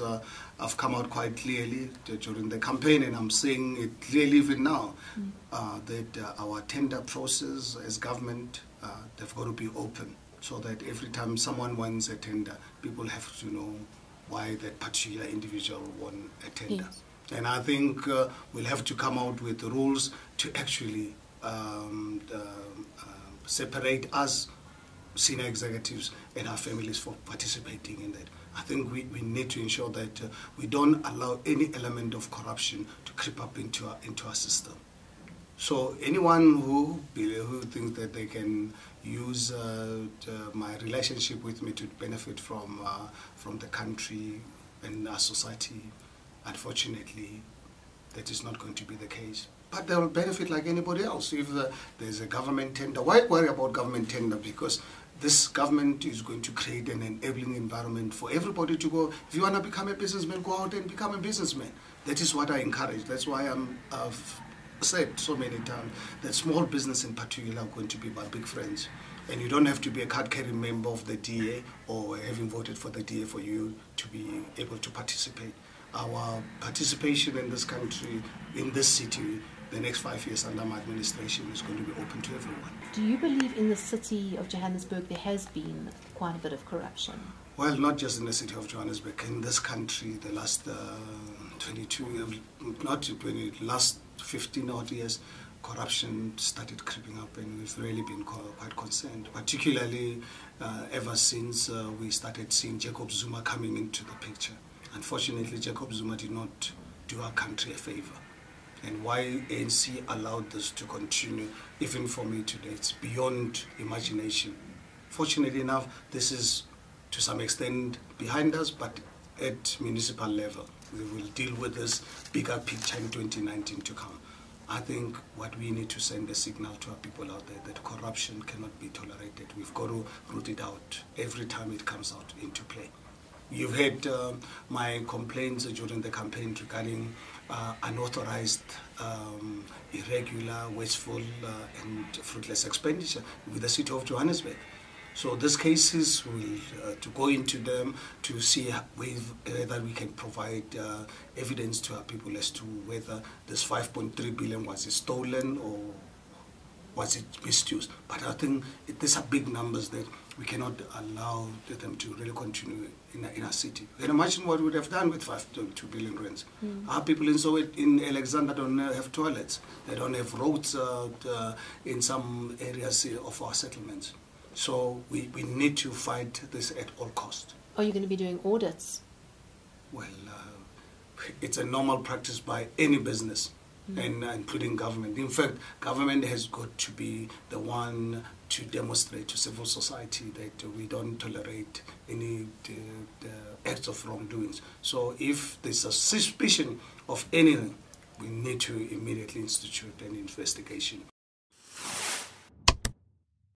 I've come out quite clearly during the campaign, and I'm saying it clearly even now, that our tender process as government, they've got to be open, so that every time someone wants a tender, people have to know why that particular individual won a tender. Yes. And I think we'll have to come out with the rules to actually separate us senior executives and our families for participating in that. I think we need to ensure that we don't allow any element of corruption to creep up into our system. So anyone who thinks that they can use my relationship with me to benefit from the country and our society, unfortunately, that is not going to be the case. But they will benefit like anybody else. If there's a government tender, why worry about government tender? Because this government is going to create an enabling environment for everybody to go. If you want to become a businessman, go out and become a businessman. That is what I encourage. That's why I've said so many times that small business in particular are going to be my big friends. And you don't have to be a card-carrying member of the DA or having voted for the DA for you to be able to participate. Our participation in this country, in this city, the next 5 years under my administration is going to be open to everyone. Do you believe in the city of Johannesburg there has been quite a bit of corruption? Well, not just in the city of Johannesburg. In this country, the last 15 odd years, corruption started creeping up, and we've really been quite concerned, particularly ever since we started seeing Jacob Zuma coming into the picture. Unfortunately, Jacob Zuma did not do our country a favor. And why ANC allowed this to continue, even for me today, it's beyond imagination. Fortunately enough, this is to some extent behind us, but at municipal level, we will deal with this bigger picture in 2019 to come. I think what we need to send a signal to our people out there that corruption cannot be tolerated. We've got to root it out every time it comes out into play. You've heard my complaints during the campaign regarding unauthorized, irregular, wasteful and fruitless expenditure with the city of Johannesburg. So these cases, we'll to go into them to see whether we can provide evidence to our people as to whether this 5.3 billion was stolen or was it misused. But I think these are big numbers that we cannot allow them to really continue in our city. You can imagine what we would have done with 5.2 billion rands. Our people in Alexander don't have toilets. They don't have roads in some areas of our settlements. So we need to fight this at all costs. Are you going to be doing audits? Well, it's a normal practice by any business, and including government. In fact, government has got to be the one to demonstrate to civil society that we don't tolerate any acts of wrongdoings. So if there's a suspicion of anything, we need to immediately institute an investigation.